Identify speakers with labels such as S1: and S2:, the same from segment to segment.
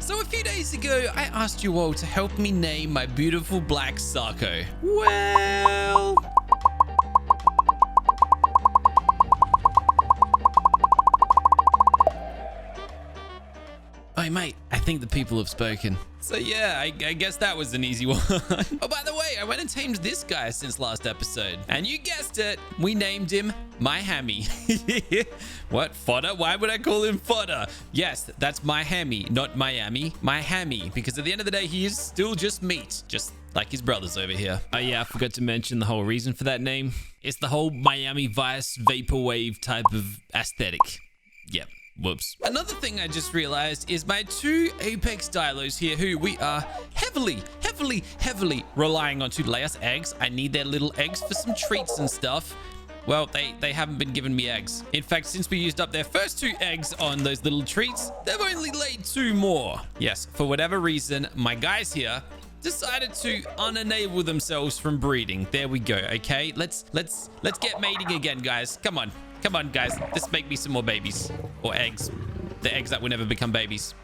S1: So a few days ago, I asked you all to help me name my beautiful black Sako. Well... Oh, mate, I think the people have spoken. So yeah, I guess that was an easy one. Oh, by the way, I went and tamed this guy since last episode. And you guessed it, we named him My Hammy. What? Fodder? Why would I call him Fodder? Yes, that's My Hammy, not Miami. My Hammy, because at the end of the day, he is still just meat. Just like his brothers over here. Oh yeah, I forgot to mention the whole reason for that name. It's the whole Miami Vice vaporwave type of aesthetic. Yep. Whoops. Another thing I just realized is my two Apex Dilos here who we are heavily relying on to lay us eggs. I need their little eggs for some treats and stuff. Well, they haven't been giving me eggs. In fact, since we used up their first 2 eggs on those little treats, they've only laid 2 more. Yes, for whatever reason, my guys here decided to unenable themselves from breeding. There we go. Okay, let's get mating again, guys. Come on. Come on, guys. Let's make me some more babies. Or eggs. The eggs that will never become babies.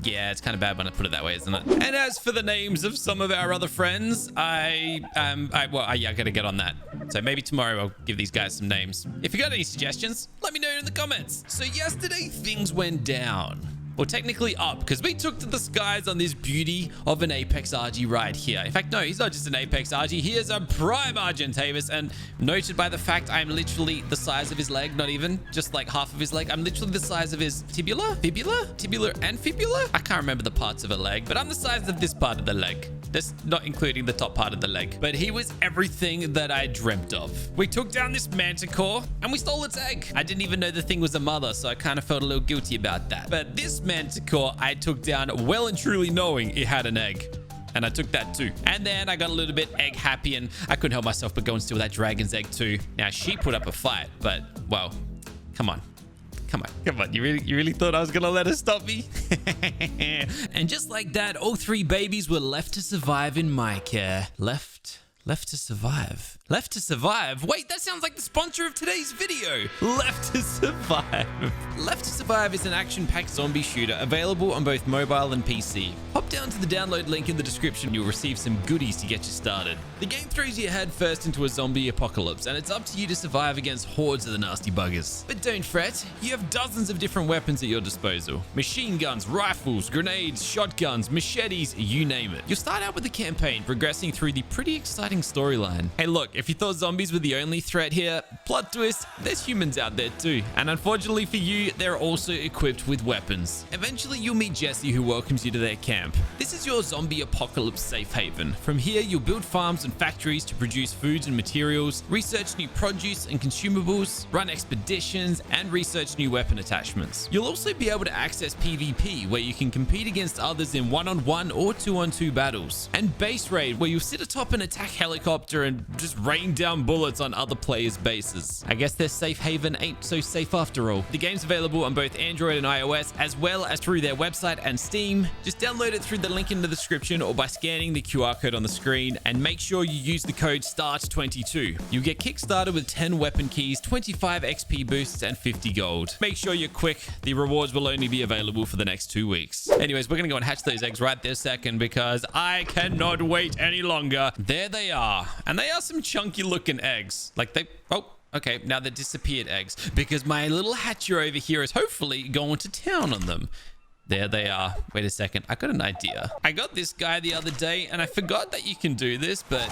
S1: Yeah, it's kind of bad when I put it that way, isn't it? And as for the names of some of our other friends, I gotta get on that. So maybe tomorrow I'll give these guys some names. If you got any suggestions, let me know in the comments. So yesterday, things went down. Well, technically up, because we took to the skies on this beauty of an Apex RG right here. In fact, no, he's not just an Apex RG. He is a prime Argentavis, and noted by the fact I'm literally the size of his leg, not even, just like half of his leg. I'm literally the size of his tibula, tibular and fibula. I can't remember the parts of a leg, but I'm the size of this part of the leg. That's not including the top part of the leg. But he was everything that I dreamt of. We took down this manticore and we stole its egg. I didn't even know the thing was a mother, so I kind of felt a little guilty about that. But this manticore I took down well and truly knowing it had an egg. And I took that too. And then I got a little bit egg happy and I couldn't help myself but go and steal that dragon's egg too. Now she put up a fight, but well, come on. Come on. You really thought I was gonna let her stop me? And just like that, all 3 babies were left to survive in my care. Left to survive. Left to survive? Wait, that sounds like the sponsor of today's video. Left to Survive. Left to Survive is an action-packed zombie shooter available on both mobile and PC. Hop down to the download link in the description. You'll receive some goodies to get you started. The game throws you head first into a zombie apocalypse, and it's up to you to survive against hordes of the nasty buggers. But don't fret, you have dozens of different weapons at your disposal. Machine guns, rifles, grenades, shotguns, machetes, you name it. You'll start out with the campaign, progressing through the pretty exciting storyline. Hey look, if you thought zombies were the only threat here, plot twist, there's humans out there too. And unfortunately for you, they're also equipped with weapons. Eventually you'll meet Jesse, who welcomes you to their camp. This is your zombie apocalypse safe haven. From here, you'll build farms and factories to produce foods and materials, research new produce and consumables, run expeditions, and research new weapon attachments. You'll also be able to access PvP, where you can compete against others in 1-on-1 or 2-on-2 battles, and base raid, where you'll sit atop an attack helicopter and just rain down bullets on other players' bases. I guess their safe haven ain't so safe after all. The game's available on both Android and iOS, as well as through their website and Steam. Just download it through the link in the description or by scanning the QR code on the screen, and make sure you use the code START22. You'll get kickstarted with 10 weapon keys, 25 XP boosts, and 50 gold. Make sure you're quick. The rewards will only be available for the next 2 weeks. Anyways, we're gonna go and hatch those eggs right this second because I cannot wait any longer. There they are. And they are some chunky looking eggs. Okay, now they're disappeared eggs because my little hatcher over here is hopefully going to town on them. There they are. Wait a second. I got an idea. I got this guy the other day and I forgot that you can do this, but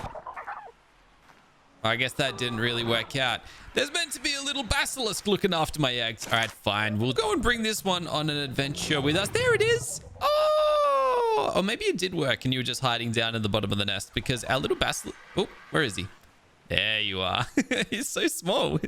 S1: I guess that didn't really work out. There's meant to be a little basilisk looking after my eggs. All right, fine. We'll go and bring this one on an adventure with us. There it is. Oh, or maybe it did work and you were just hiding down in the bottom of the nest because our little basilisk... Oh, where is he? There you are. He's so small.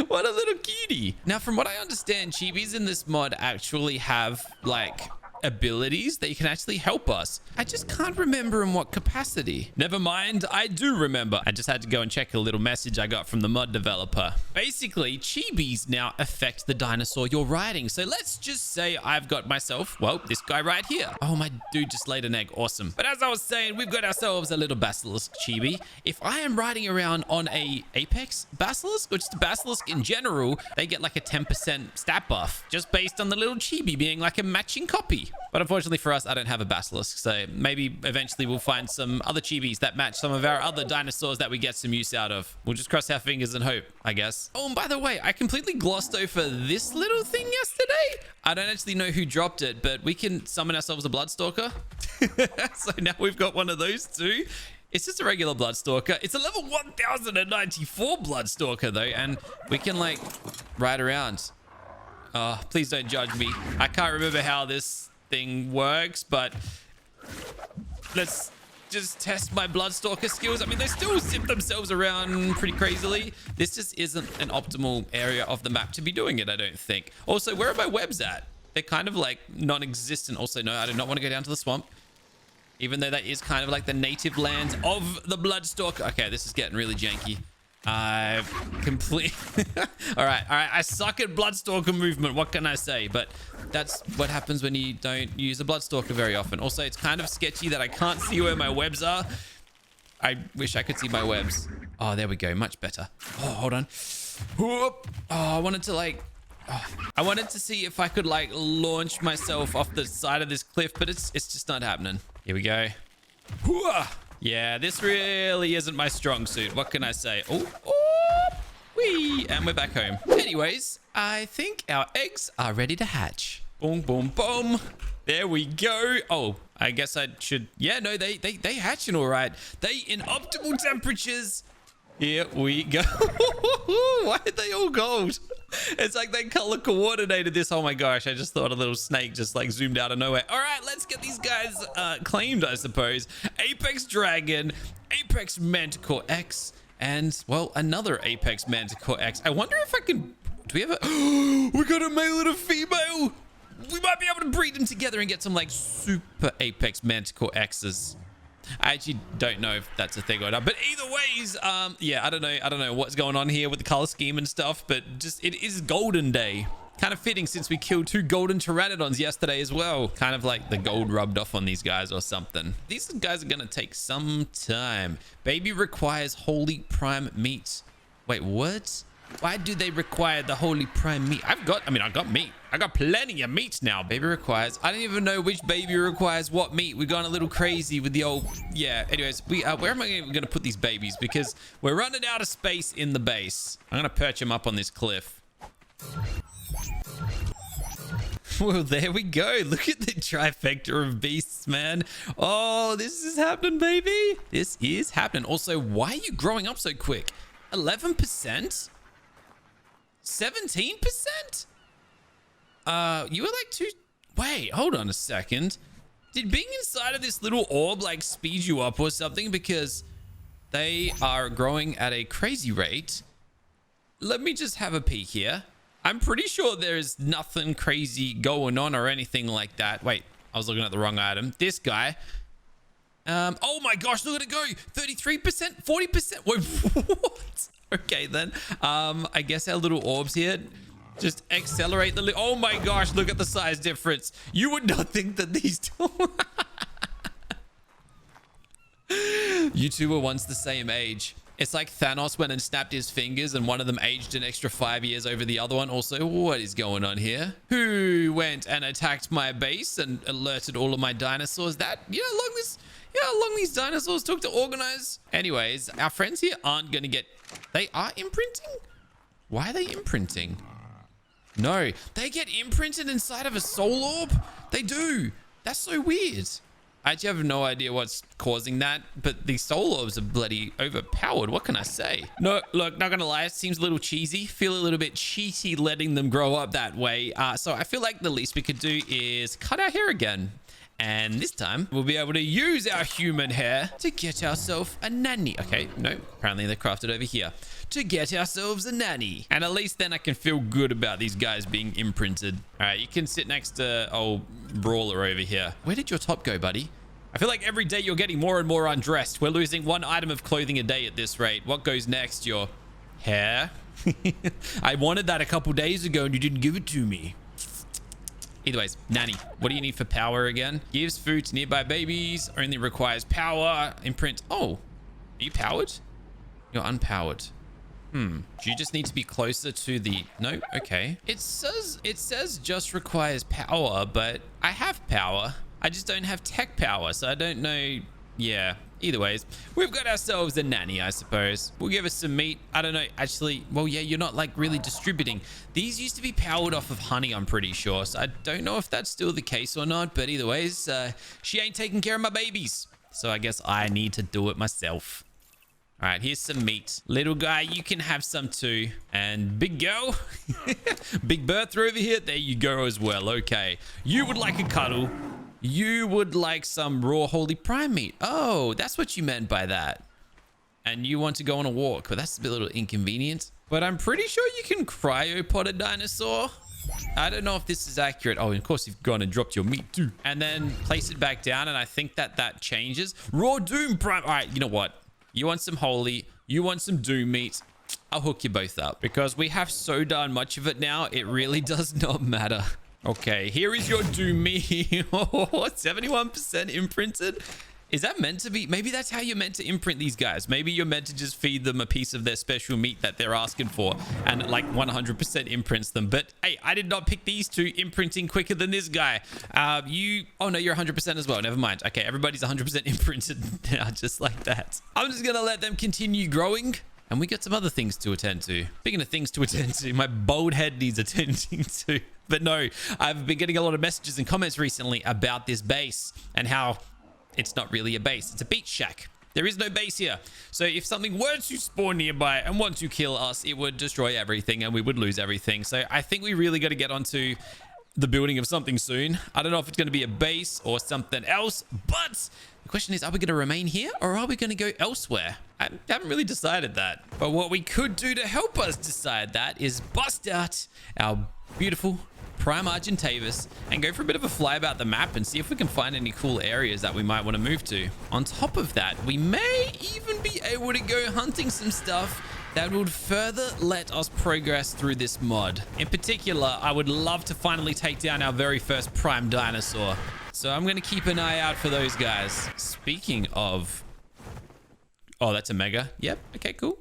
S1: What a little cutie. Now, from what I understand, chibis in this mod actually have, like, abilities that can actually help us. I just can't remember in what capacity. Never mind, I do remember. I just had to go and check a little message I got from the mod developer. Basically, chibis now affect the dinosaur you're riding. So let's just say I've got myself, well, this guy right here. Oh, my dude just laid an egg. Awesome. But as I was saying, we've got ourselves a little basilisk chibi. If I am riding around on a apex basilisk, or just a basilisk in general, they get like a 10% stat buff just based on the little chibi being like a matching copy. But unfortunately for us, I don't have a basilisk. So maybe eventually we'll find some other chibis that match some of our other dinosaurs that we get some use out of. We'll just cross our fingers and hope, I guess. Oh, and by the way, I completely glossed over this little thing yesterday. I don't actually know who dropped it, but we can summon ourselves a Bloodstalker. So now we've got one of those too. It's just a regular Bloodstalker. It's a level 1094 Bloodstalker though, and we can like ride around. Oh, please don't judge me. I can't remember how this thing works, but let's just test my Bloodstalker skills. I mean, they still zip themselves around pretty crazily. This just isn't an optimal area of the map to be doing it, I don't think. Also, where are my webs at? They're kind of like non-existent. Also, no, I do not want to go down to the swamp. Even though that is kind of like the native land of the Bloodstalker. Okay, this is getting really janky. All right. I suck at Bloodstalker movement. What can I say? But that's what happens when you don't use a Bloodstalker very often. Also, it's kind of sketchy that I can't see where my webs are. I wish I could see my webs. Oh, there we go. Much better. Oh, hold on. Oh, I wanted to like... Oh, I wanted to see if I could like launch myself off the side of this cliff, but it's just not happening. Here we go. Yeah, this really isn't my strong suit. What can I say? Oh, wee, and we're back home. Anyways, I think our eggs are ready to hatch. Boom, boom, boom. There we go. Oh, I guess I should. Yeah, no, they hatching all right. They in optimal temperatures. Here we go. Why are they all gold? It's like they color coordinated this. Oh my gosh, I just thought a little snake just like zoomed out of nowhere. All right, let's get these guys claimed, I suppose. Apex Dragon, Apex Manticore X, and well, another Apex Manticore X. I wonder if I can... Do we have a... We got a male and a female. We might be able to breed them together and get some like super Apex Manticore X's. I actually don't know if that's a thing or not, but either ways, yeah, I don't know what's going on here with the color scheme and stuff, but just it is Golden Day. Kind of fitting since we killed 2 golden pteranodons yesterday as well. Kind of like the gold rubbed off on these guys or something. These guys are gonna take some time. Baby requires holy prime meat. Wait, what? Why do they require the holy prime meat? I've got meat. I got plenty of meat now. Baby requires... I don't even know which baby requires what meat. We've gone a little crazy with the old... Yeah, anyways, where am I going to put these babies? Because we're running out of space in the base. I'm going to perch them up on this cliff. Well, there we go. Look at the trifecta of beasts, man. Oh, this is happening, baby. This is happening. Also, why are you growing up so quick? 11%? 17%? You were like 2... Wait, hold on a second. Did being inside of this little orb like speed you up or something? Because they are growing at a crazy rate. Let me just have a peek here. I'm pretty sure there's nothing crazy going on or anything like that. Wait, I was looking at the wrong item. This guy. Oh my gosh, look at it go. 33%, 40%. Wait, what? Okay, then. I guess our little orbs here just accelerate the... Oh my gosh, look at the size difference. You would not think that these two... You two were once the same age. It's like Thanos went and snapped his fingers and one of them aged an extra 5 years over the other one. Also, what is going on here? Who went and attacked my base and alerted all of my dinosaurs? That, how long these dinosaurs took to organize? Anyways, our friends here aren't going to get... They are imprinting? Why are they imprinting? No, they get imprinted inside of a soul orb? They do. That's so weird. I actually have no idea what's causing that, but the soul orbs are bloody overpowered. What can I say? No, look, not gonna lie, it seems a little cheesy. Feel a little bit cheaty letting them grow up that way. So I feel like the least we could do is cut our hair again. And this time, we'll be able to use our human hair to get ourselves a nanny. Okay, no, apparently they're crafted over here. To get ourselves a nanny. And at least then I can feel good about these guys being imprinted. All right, you can sit next to old Brawler over here. Where did your top go, buddy? I feel like every day you're getting more and more undressed. We're losing 1 item of clothing a day at this rate. What goes next? Your hair? I wanted that a couple days ago and you didn't give it to me. Either ways, Nanny, what do you need for power again? Gives food to nearby babies. Only requires power. Imprint. Oh, are you powered? You're unpowered. Do you just need to be closer to the... No? Okay. It says just requires power, but I have power. I just don't have tech power, so I don't know. Yeah. Either ways, we've got ourselves a nanny, I suppose. We'll give us some meat. I don't know. Actually, well, yeah, you're not like really distributing. These used to be powered off of honey, I'm pretty sure. So I don't know if that's still the case or not. But either ways, she ain't taking care of my babies. So I guess I need to do it myself. All right, here's some meat. Little guy, you can have some too. And big girl, Big Bertha over here. There you go as well. Okay, you would like a cuddle. You would like some raw holy prime meat. Oh, that's what you meant by that. And you want to go on a walk, but that's a little inconvenient. But I'm pretty sure you can cryopod a dinosaur. I don't know if this is accurate. Oh, and of course, you've gone and dropped your meat too. And then place it back down, and I think that changes. Raw doom prime. All right, you know what? You want some holy. You want some doom meat. I'll hook you both up. Because we have so darn much of it now, it really does not matter. Okay, here is your doom meat. 71% imprinted. Is that meant to be? Maybe that's how you're meant to imprint these guys. Maybe you're meant to just feed them a piece of their special meat that they're asking for and like 100% imprints them. But hey, I did not pick these two imprinting quicker than this guy. Oh no, you're 100% as well. Never mind. Okay, everybody's 100% imprinted now, just like that. I'm just going to let them continue growing. And we got some other things to attend to. Speaking of things to attend to, my bald head needs attending to. But no, I've been getting a lot of messages and comments recently about this base and how it's not really a base. It's a beach shack. There is no base here. So if something were to spawn nearby and want to kill us, it would destroy everything and we would lose everything. So I think we really got to get onto the building of something soon. I don't know if it's going to be a base or something else, but the question is, are we going to remain here or are we going to go elsewhere? I haven't really decided that. But what we could do to help us decide that is bust out our beautiful Prime Argentavis and go for a bit of a fly about the map and see if we can find any cool areas that we might want to move to. On top of that, we may even be able to go hunting some stuff that would further let us progress through this mod. In particular, I would love to finally take down our very first prime dinosaur. So I'm going to keep an eye out for those guys. Speaking of... Oh, that's a mega. Yep. Okay, cool.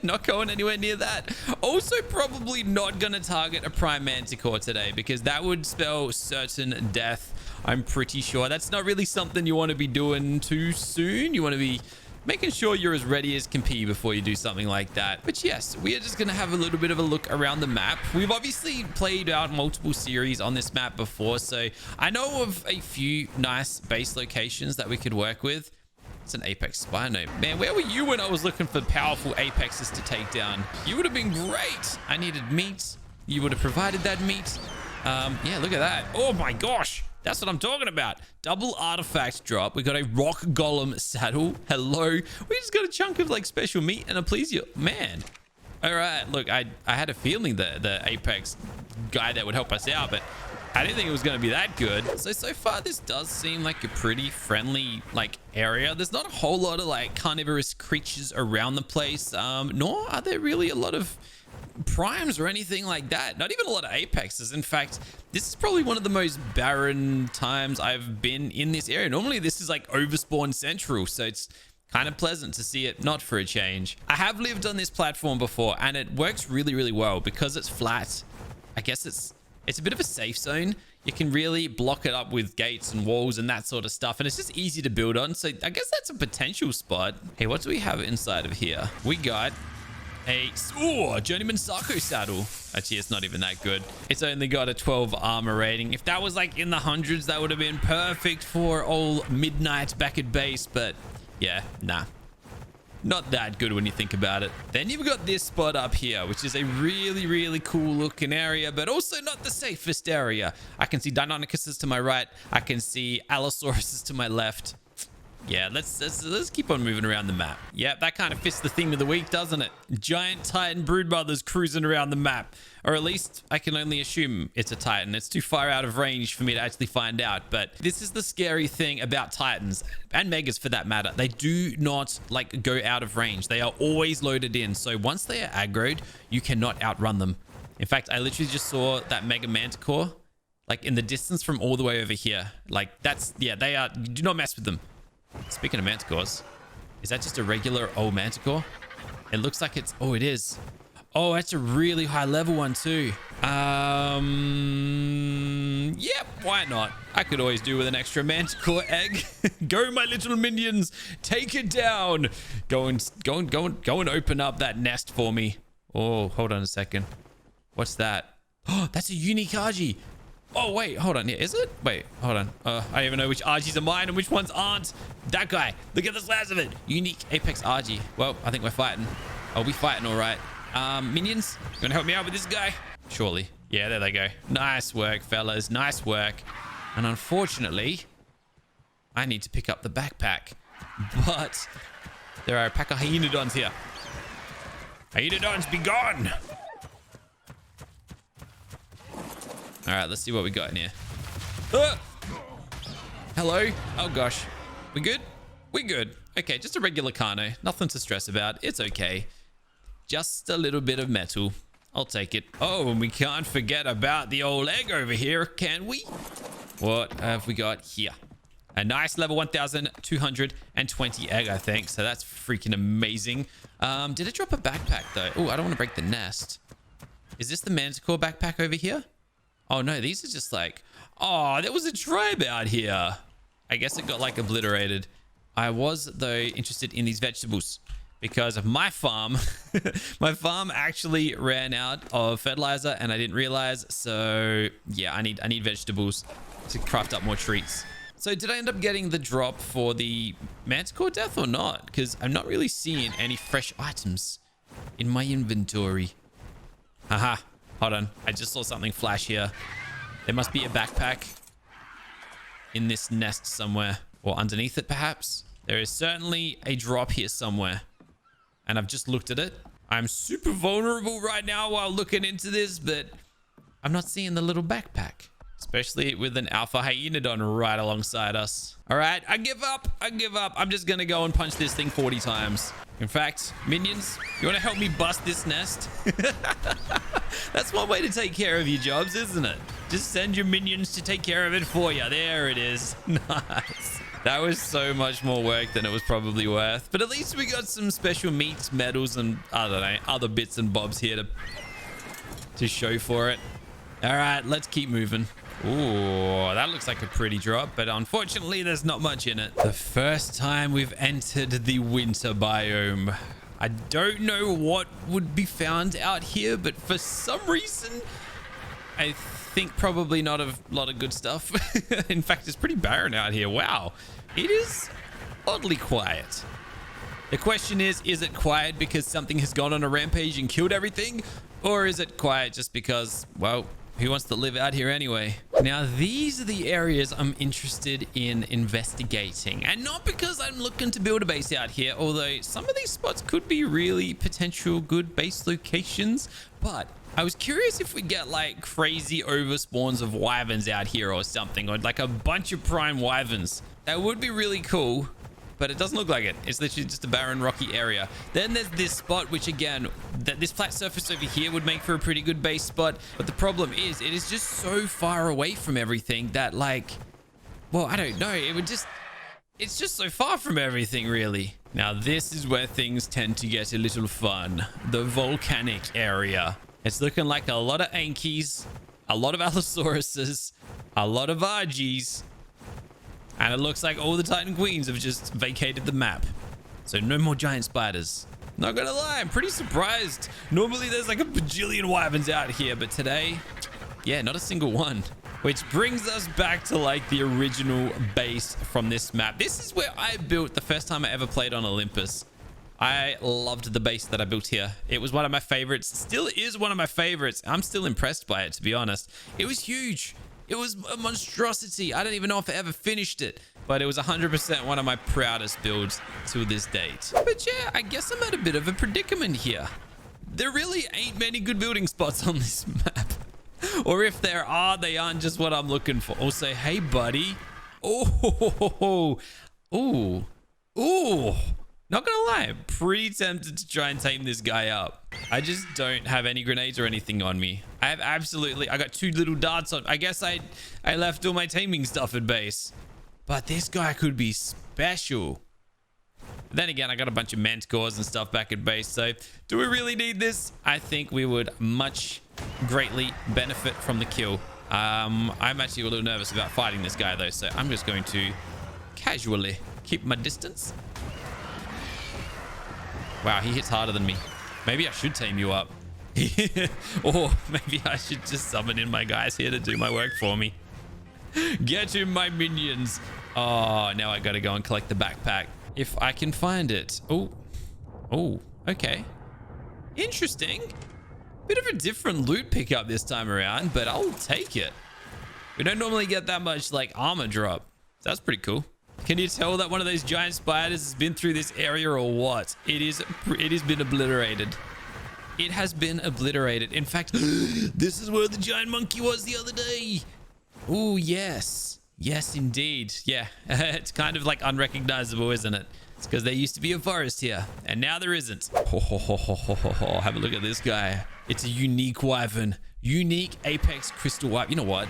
S1: Not going anywhere near that. Also, probably not going to target a prime manticore today because that would spell certain death. I'm pretty sure that's not really something you want to be doing too soon. You want to be making sure you're as ready as can be before you do something like that. But yes, we are just going to have a little bit of a look around the map. We've obviously played out multiple series on this map before, so I know of a few nice base locations that we could work with. It's an apex spino. Man, where were you when I was looking for powerful apexes to take down? You would have been great. I needed meat. You would have provided that meat. Yeah, look at that. Oh my gosh. That's what I'm talking about. Double artifact drop. We got a rock golem saddle. Hello. We just got a chunk of like special meat and a plesio. Man. All right. Look, I had a feeling that the apex guy that would help us out, but I didn't think it was going to be that good. So far, this does seem like a pretty friendly like area. There's not a whole lot of like carnivorous creatures around the place, nor are there really a lot of primes or anything like that. Not even a lot of apexes. In fact, this is probably one of the most barren times I've been in this area. Normally, this is like overspawn central, so it's kind of pleasant to see it not for a change. I have lived on this platform before, and it works really, really well because it's flat. I guess it's a bit of a safe zone. You can really block it up with gates and walls and that sort of stuff. And it's just easy to build on. So I guess that's a potential spot. Hey, what do we have inside of here? We got a Journeyman Sarko saddle. Actually, it's not even that good. It's only got a 12 armor rating. If that was like in the hundreds, that would have been perfect for old midnight back at base. But yeah, nah. Not that good when you think about it. Then you've got this spot up here, which is a really, really cool looking area, but also not the safest area. I can see Deinonychuses to my right. I can see Allosauruses to my left. Yeah, let's keep on moving around the map. Yeah, that kind of fits the theme of the week, doesn't it? Giant Titan broodmothers cruising around the map. Or at least I can only assume it's a Titan. It's too far out of range for me to actually find out. But this is the scary thing about Titans and Megas for that matter. They do not like go out of range. They are always loaded in. So once they are aggroed, you cannot outrun them. In fact, I literally just saw that Mega Manticore like in the distance from all the way over here. Like that's, yeah, they are, do not mess with them. Speaking of manticores, is that just a regular old manticore? It looks like it's... Oh, it is. Oh, that's a really high level one too. Yep, why not? I could always do with an extra manticore egg. Go, my little minions. Take it down. Go and open up that nest for me. Oh, hold on a second. What's that? Oh, that's a unique Argy. Oh, wait, hold on. Is it? Wait, hold on. I don't even know which Argies are mine and which ones aren't. That guy. Look at the size of it. Unique Apex Argy. Well, I think we're fighting. Are we fighting all right? Minions, you gonna help me out with this guy? Surely. Yeah, there they go. Nice work, fellas. Nice work. And unfortunately, I need to pick up the backpack. But there are a pack of hyenodons here. Hyenodons, be gone! All right, let's see what we got in here. Hello? Oh, gosh. We good? We good. Okay, just a regular Kano. Nothing to stress about. It's okay. Just a little bit of metal. I'll take it. Oh, and we can't forget about the old egg over here, can we? What have we got here? A nice level 1220 egg, I think. So that's freaking amazing. Did it drop a backpack, though? Oh, I don't want to break the nest. Is this the manticore backpack over here? Oh, no, these are just like... Oh, there was a tribe out here. I guess it got, like, obliterated. I was, though, interested in these vegetables. Because of my farm, my farm actually ran out of fertilizer and I didn't realize. So yeah, I need vegetables to craft up more treats. So did I end up getting the drop for the manticore death or not? Because I'm not really seeing any fresh items in my inventory. Haha, hold on. I just saw something flash here. There must be a backpack in this nest somewhere or underneath it perhaps. There is certainly a drop here somewhere. And I've just looked at it. I'm super vulnerable right now while looking into this, but I'm not seeing the little backpack, especially with an alpha hyenodon right alongside us. All right, I give up. I give up. I'm just going to go and punch this thing 40 times. In fact, minions, you want to help me bust this nest? That's one way to take care of your jobs, isn't it? Just send your minions to take care of it for you. There it is. Nice. That was so much more work than it was probably worth. But at least we got some special meats, medals, and I don't know, other bits and bobs here to show for it. All right, let's keep moving. Ooh, that looks like a pretty drop, but unfortunately, there's not much in it. The first time we've entered the winter biome. I don't know what would be found out here, but for some reason, I think probably not a lot of good stuff. In fact, it's pretty barren out here. Wow. It is oddly quiet. The question is it quiet because something has gone on a rampage and killed everything? Or is it quiet just because, well, who wants to live out here anyway? Now, these are the areas I'm interested in investigating. And not because I'm looking to build a base out here, although some of these spots could be really potential good base locations. But I was curious if we get like crazy overspawns of wyverns out here or something, or like a bunch of prime wyverns. That would be really cool, but it doesn't look like it. It's literally just a barren rocky area. Then there's this spot, which again, this flat surface over here would make for a pretty good base spot. But the problem is it is just so far away from everything that like, well, I don't know. It's just so far from everything really. Now this is where things tend to get a little fun. The volcanic area. It's looking like a lot of Ankies, a lot of Allosauruses, a lot of Argies, and it looks like all the Titan Queens have just vacated the map. So no more giant spiders. Not gonna lie, I'm pretty surprised. Normally there's like a bajillion wyverns out here, but today, yeah, not a single one. Which brings us back to like the original base from this map. This is where I built the first time I ever played on Olympus. I loved the base that I built here. It was one of my favorites. Still is one of my favorites. I'm still impressed by it, to be honest. It was huge. It was a monstrosity. I don't even know if I ever finished it, but it was 100% one of my proudest builds to this date. But yeah, I guess I'm at a bit of a predicament here. There really ain't many good building spots on this map. Or if there are, they aren't just what I'm looking for. Also, hey, buddy. Oh, ooh, ooh. Not gonna lie, I'm pretty tempted to try and tame this guy up. I just don't have any grenades or anything on me. I got 2 little darts on. I guess I left all my taming stuff at base. But this guy could be special. But then again, I got a bunch of mentors and stuff back at base. So do we really need this? I think we would greatly benefit from the kill. I'm actually a little nervous about fighting this guy though. So I'm just going to casually keep my distance. Wow, he hits harder than me. Maybe I should tame you up. Or maybe I should just summon in my guys here to do my work for me. Get him, my minions. Oh, now I gotta go and collect the backpack. If I can find it. Oh, okay. Interesting. Bit of a different loot pickup this time around, but I'll take it. We don't normally get that much like armor drop. So that's pretty cool. Can you tell that one of those giant spiders has been through this area or what? It has been obliterated. It has been obliterated. In fact, this is where the giant monkey was the other day. Oh, yes. Yes, indeed. Yeah, it's kind of like unrecognizable, isn't it? It's because there used to be a forest here, and now there isn't. Have a look at this guy. It's a unique wyvern. Unique apex crystal wyvern. You know what?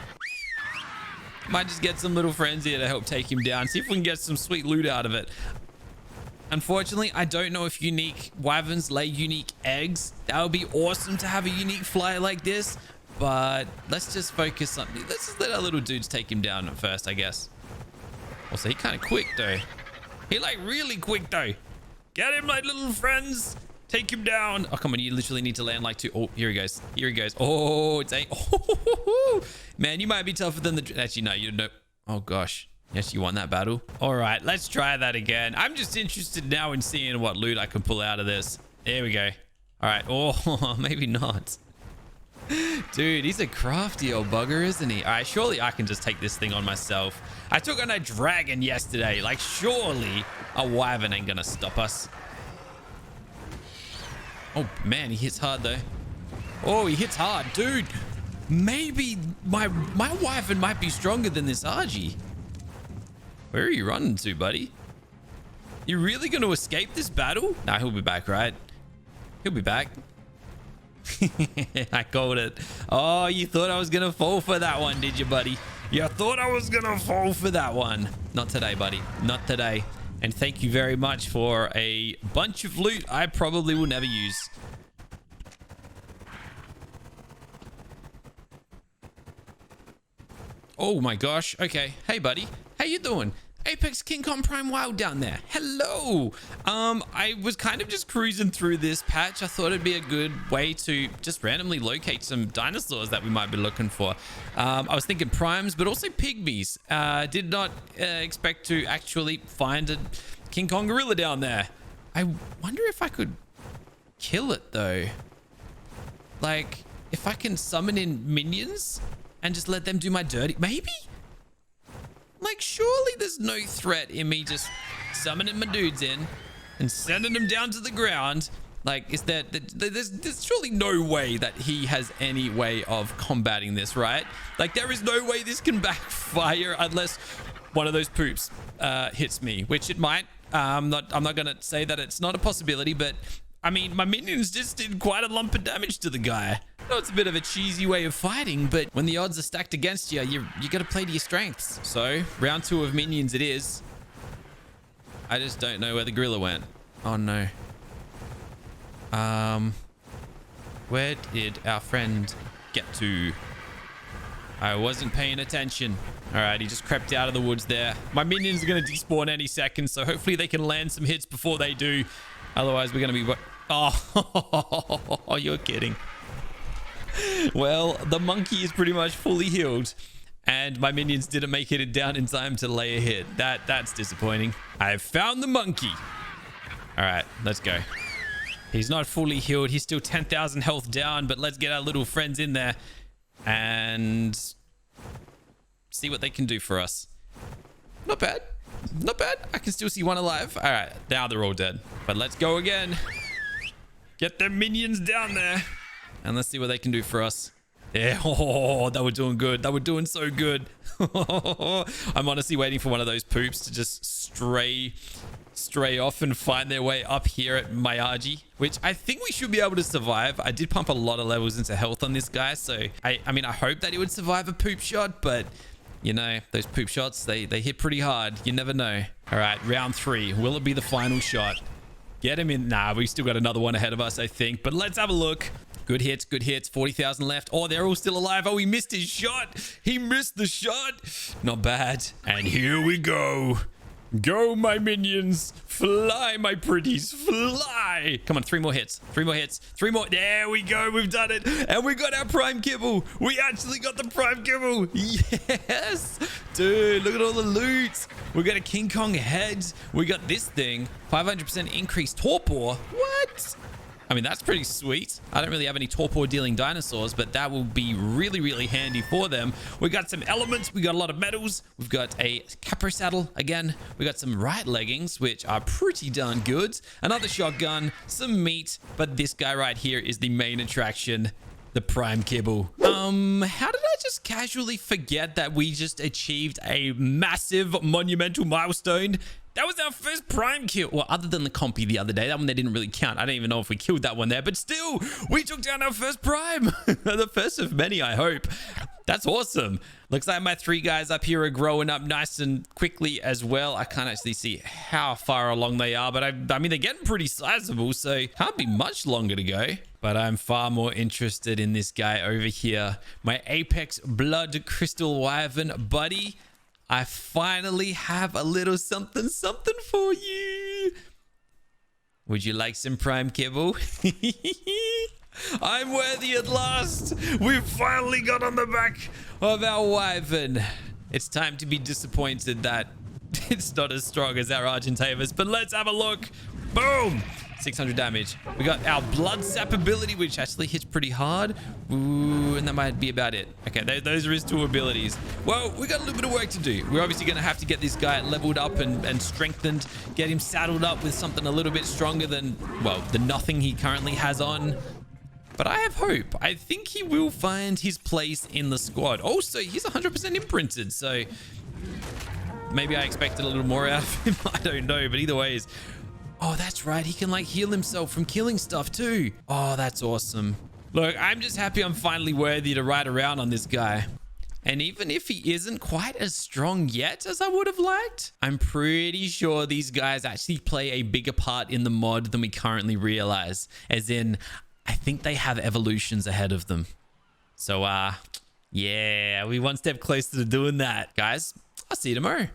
S1: Might just get some little friends here to help take him down. See if we can get some sweet loot out of it. Unfortunately, I don't know if unique wyverns lay unique eggs. That would be awesome to have a unique flyer like this. But let's just focus on... Let's just let our little dudes take him down at first, I guess. Also, he kind of quick, though. He, like, really quick, though. Get him, my little friends. Take him down. Oh, come on. You literally need to land like two. Oh, here he goes. Here he goes. Oh, it's a... Oh, man, you might be tougher than the... Actually, no, you don't... Oh, gosh. Yes, you won that battle. All right, let's try that again. I'm just interested now in seeing what loot I can pull out of this. There we go. All right. Oh, maybe not. Dude, he's a crafty old bugger, isn't he? All right, surely I can just take this thing on myself. I took on a dragon yesterday. Like, surely a wyvern ain't gonna stop us. Oh, man, he hits hard, though. Oh, he hits hard. Dude, maybe my wyvern might be stronger than this RG. Where are you running to, buddy? You really gonna escape this battle? Nah, he'll be back, right? He'll be back. I called it. Oh, you thought I was gonna fall for that one, did you, buddy? You thought I was gonna fall for that one. Not today, buddy. Not today. And thank you very much for a bunch of loot I probably will never use. Oh my gosh. Okay. Hey, buddy. How you doing? Apex King Kong Prime Wild down there. Hello. I was kind of just cruising through this patch. I thought it'd be a good way to just randomly locate some dinosaurs that we might be looking for. I was thinking primes, but also pygmies. Did not expect to actually find a King Kong gorilla down there. I wonder if I could kill it though. Like, if I can summon in minions and just let them do my dirty... Maybe? Like, surely there's no threat in me just summoning my dudes in and sending them down to the ground. Like, is there... There's surely no way that he has any way of combating this, right? Like, there is no way this can backfire unless one of those poops hits me, which it might. I'm not going to say that it's not a possibility, but... I mean, my minions just did quite a lump of damage to the guy. I know it's a bit of a cheesy way of fighting, but when the odds are stacked against you, you got to play to your strengths. So, round 2 of minions it is. I just don't know where the gorilla went. Oh, no. Where did our friend get to? I wasn't paying attention. All right, he just crept out of the woods there. My minions are going to despawn any second, so hopefully they can land some hits before they do. Otherwise, we're going to be... Oh, you're kidding. Well, the monkey is pretty much fully healed. And my minions didn't make it down in time to lay a hit. That's disappointing. I've found the monkey. All right, let's go. He's not fully healed. He's still 10,000 health down. But let's get our little friends in there. And see what they can do for us. Not bad. Not bad. I can still see one alive. All right, now they're all dead. But let's go again. Get their minions down there. And let's see what they can do for us. Yeah, oh, they were doing good. They were doing so good. I'm honestly waiting for one of those poops to just stray off and find their way up here at Miyagi, which I think we should be able to survive. I did pump a lot of levels into health on this guy, so I mean, I hope that he would survive a poop shot, but... You know, those poop shots, they hit pretty hard. You never know. All right, round 3. Will it be the final shot? Get him in. Nah, we still got another one ahead of us, I think. But let's have a look. Good hits, good hits. 40,000 left. Oh, they're all still alive. Oh, he missed his shot. He missed the shot. Not bad. And here we go. Go, my minions. Fly, my pretties. Fly. Come on, 3 more hits. 3 more hits. 3 more. There we go. We've done it. And we got our prime kibble. We actually got the prime kibble. Yes. Dude, look at all the loot. We got a King Kong head. We got this thing. 500% increased torpor. What? I mean, that's pretty sweet. I don't really have any torpor dealing dinosaurs, but that will be really, really handy for them. We got some elements. We got a lot of metals. We've got a capro saddle again. We got some right leggings, which are pretty darn good. Another shotgun, some meat, but this guy right here is the main attraction. The prime kibble. How did I just casually forget that we just achieved a massive monumental milestone? That was our first prime kill. Well, other than the compy the other day. That one they didn't really count. I don't even know if we killed that one there. But still, we took down our first prime. The first of many, I hope. That's awesome. Looks like my 3 guys up here are growing up nice and quickly as well. I can't actually see how far along they are. But I mean, they're getting pretty sizable. So can't be much longer to go. But I'm far more interested in this guy over here. My Apex Blood Crystal Wyvern buddy. I finally have a little something for you. Would you like some prime kibble? I'm worthy at last. We've finally got on the back of our wyvern. It's time to be disappointed that it's not as strong as our Argentavis, but let's have a look. Boom. 600 damage. We got our blood sap ability, which actually hits pretty hard. Ooh, and that might be about it. Okay, those are his 2 abilities. Well, we got a little bit of work to do. We're obviously going to have to get this guy leveled up and strengthened, get him saddled up with something a little bit stronger than, well, the nothing he currently has on. But I have hope. I think he will find his place in the squad. Also, he's 100% imprinted, so maybe I expected a little more out of him. I don't know, but either way, oh, that's right. He can like heal himself from killing stuff too. Oh, that's awesome. Look, I'm just happy I'm finally worthy to ride around on this guy. And even if he isn't quite as strong yet as I would have liked, I'm pretty sure these guys actually play a bigger part in the mod than we currently realize. As in, I think they have evolutions ahead of them. So, yeah, we one step closer to doing that. Guys, I'll see you tomorrow.